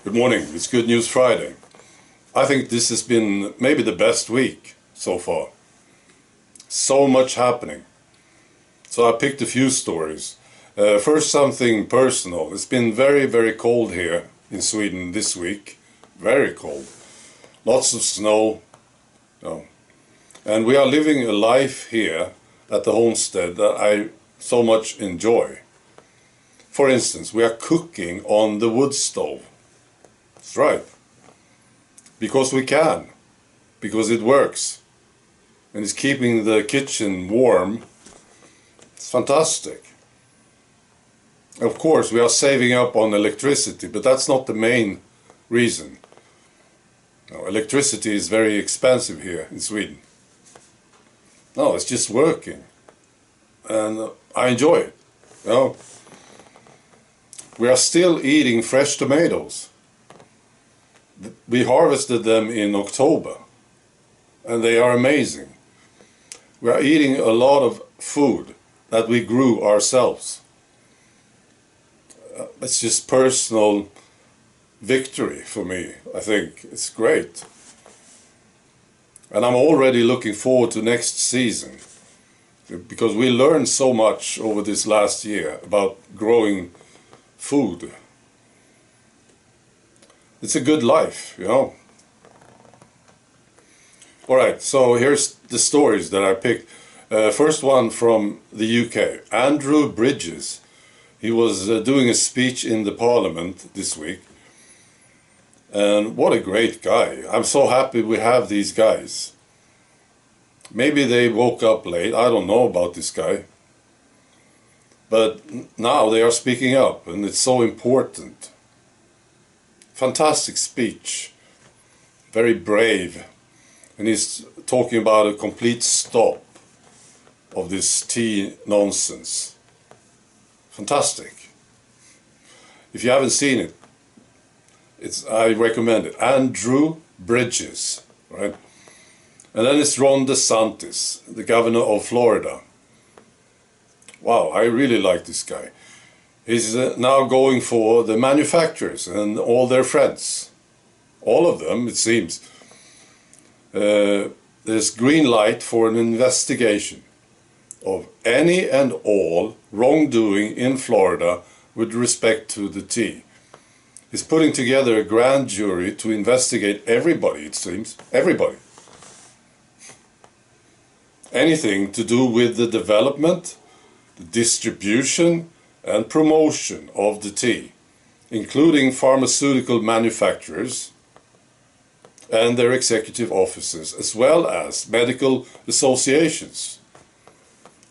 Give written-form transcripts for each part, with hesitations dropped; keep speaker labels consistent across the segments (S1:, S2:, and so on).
S1: Good morning, it's Good News Friday. I think this has been maybe the best week so far. So much happening. So I picked a few stories. First, something personal. It's been very, very cold here in Sweden this week. Very cold. Lots of snow. And we are living a life here at the homestead that I so much enjoy. For instance, we are cooking on the wood stove. That's right. Because we can. Because it works. And it's keeping the kitchen warm. It's fantastic. Of course, we are saving up on electricity, but that's not the main reason. No, electricity is very expensive here in Sweden. No, it's just working. And I enjoy it. We are still eating fresh tomatoes. We harvested them in October, and they are amazing. We are eating a lot of food that we grew ourselves. It's just personal victory for me, I think. It's great. And I'm already looking forward to next season, because we learned so much over this last year about growing food. It's a good life, Alright, so here's the stories that I picked. First one from the UK. Andrew Bridges. He was doing a speech in the Parliament this week. And what a great guy. I'm so happy we have these guys. Maybe they woke up late. I don't know about this guy. But now they are speaking up, and it's so important. Fantastic speech. Very brave. And he's talking about a complete stop of this tea nonsense. Fantastic. If you haven't seen it, I recommend it. Andrew Bridges, right? And then it's Ron DeSantis, the governor of Florida. Wow, I really like this guy. He's now going for the manufacturers and all their friends. All of them, it seems. There's green light for an investigation of any and all wrongdoing in Florida with respect to the tea. He's putting together a grand jury to investigate everybody, it seems. Everybody. Anything to do with the development, the distribution, and promotion of the tea, including pharmaceutical manufacturers and their executive officers, as well as medical associations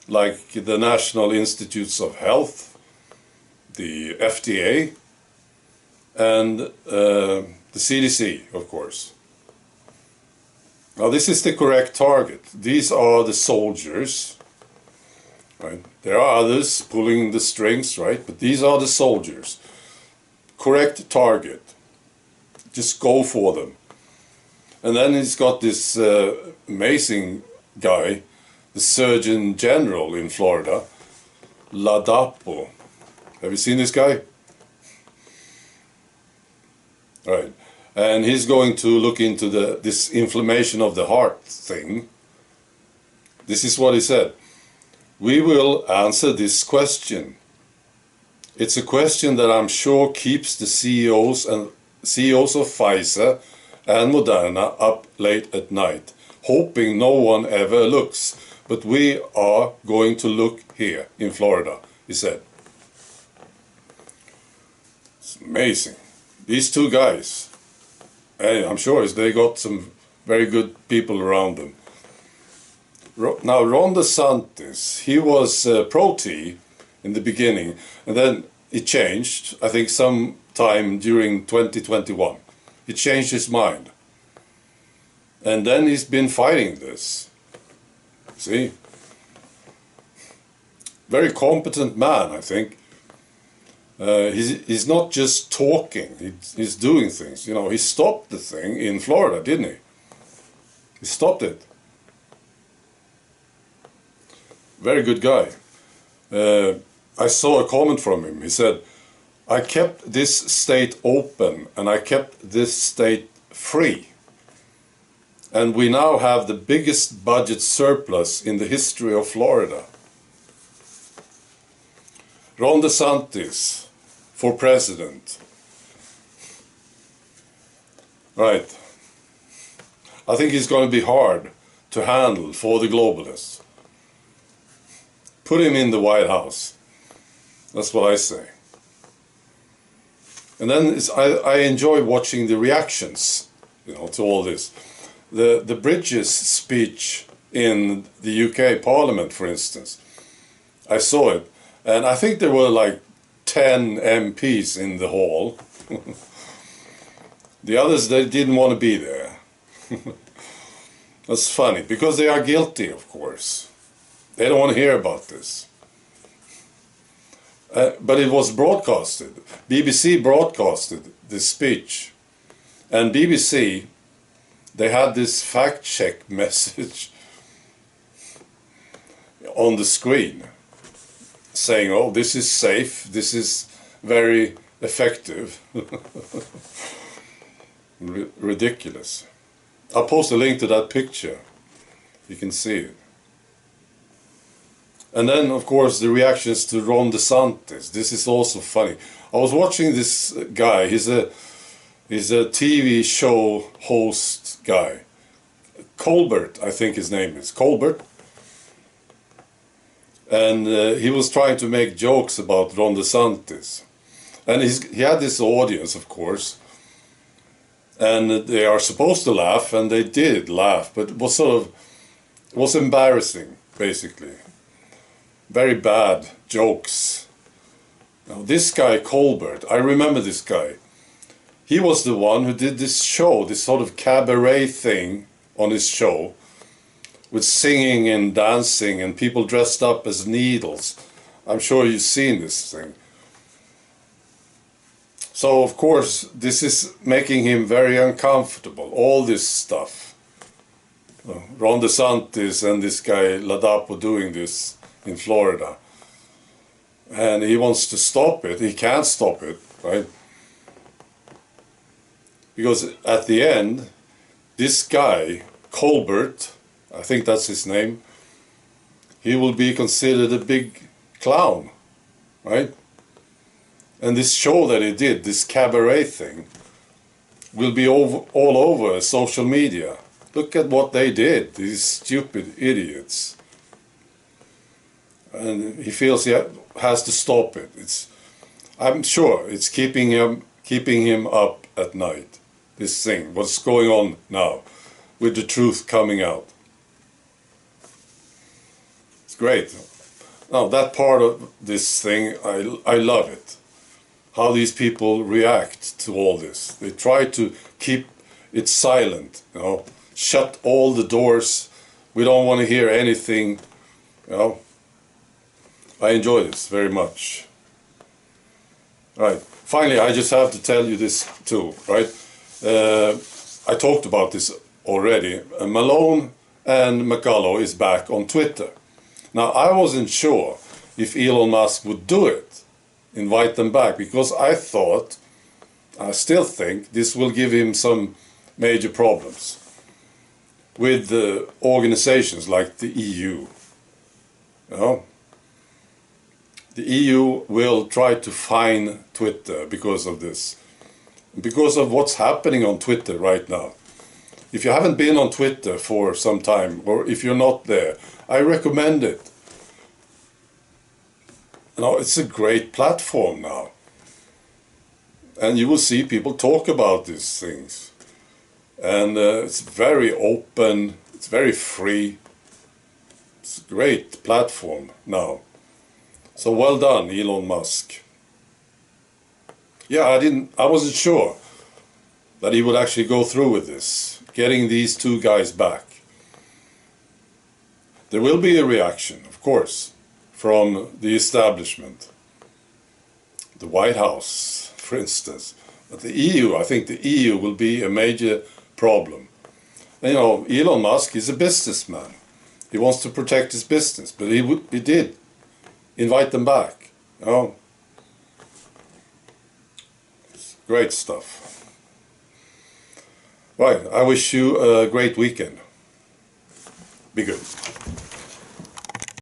S1: like the National Institutes of Health, the FDA, and the CDC, of course. Now, this is the correct target. These are the soldiers, right? There are others pulling the strings, right? But these are the soldiers. Correct target. Just go for them. And then he's got this amazing guy, the Surgeon General in Florida, Ladapo. Have you seen this guy? Right. And he's going to look into this inflammation of the heart thing. This is what he said. We will answer this question. It's a question that I'm sure keeps the CEOs of Pfizer and Moderna up late at night, hoping no one ever looks. But we are going to look here in Florida, he said. It's amazing. These two guys, I'm sure they got some very good people around them. Now, Ron DeSantis, he was pro-tea in the beginning, and then it changed, I think sometime during 2021. He changed his mind. And then he's been fighting this. See? Very competent man, I think. He's not just talking, he's doing things. He stopped the thing in Florida, didn't he? He stopped it. Very good guy. I saw a comment from him. He said, I kept this state open and I kept this state free. And we now have the biggest budget surplus in the history of Florida. Ron DeSantis for president. Right. I think he's going to be hard to handle for the globalists. Put him in the White House. That's what I say. And then I enjoy watching the reactions, to all this. The Bridges speech in the UK Parliament, for instance, I saw it, and I think there were like 10 MPs in the hall. The others, they didn't want to be there. That's funny, because they are guilty, of course. They don't want to hear about this. But it was broadcasted. BBC broadcasted this speech. And BBC, they had this fact-check message on the screen saying, oh, this is safe, this is very effective. Ridiculous. I'll post a link to that picture. You can see it. And then, of course, the reactions to Ron DeSantis. This is also funny. I was watching this guy. He's a TV show host guy. Colbert, I think his name is. Colbert. And he was trying to make jokes about Ron DeSantis. And he had this audience, of course. And they are supposed to laugh, and they did laugh. But it was it was embarrassing, basically. Very bad jokes. Now, this guy, Colbert, I remember this guy. He was the one who did this show, this sort of cabaret thing on his show, with singing and dancing and people dressed up as needles. I'm sure you've seen this thing. So, of course, this is making him very uncomfortable, all this stuff. Ron DeSantis and this guy Ladapo doing this in Florida. And he wants to stop it. He can't stop it, right? Because at the end, this guy, Colbert, I think that's his name, he will be considered a big clown, right? And this show that he did, this cabaret thing, will be all over social media. Look at what they did, these stupid idiots. And he feels he has to stop it. I'm sure it's keeping him up at night. This thing, what's going on now, with the truth coming out. It's great. Now that part of this thing, I love it. How these people react to all this. They try to keep it silent, shut all the doors. We don't want to hear anything, I enjoy this very much. Right. Finally, I just have to tell you this too, right? I talked about this already. Malone and McCullough is back on Twitter. Now, I wasn't sure if Elon Musk would do it, invite them back, because I still think this will give him some major problems with the organizations like the EU. The EU will try to fine Twitter because of this. Because of what's happening on Twitter right now. If you haven't been on Twitter for some time, or if you're not there, I recommend it. It's a great platform now. And you will see people talk about these things. And it's very open, it's very free. It's a great platform now. So well done, Elon Musk. Yeah, I wasn't sure that he would actually go through with this, getting these two guys back. There will be a reaction, of course, from the establishment. The White House, for instance. But the EU, I think the EU will be a major problem. And, Elon Musk is a businessman. He wants to protect his business, but he did invite them back. Great stuff. Right, I wish you a great weekend. Be good.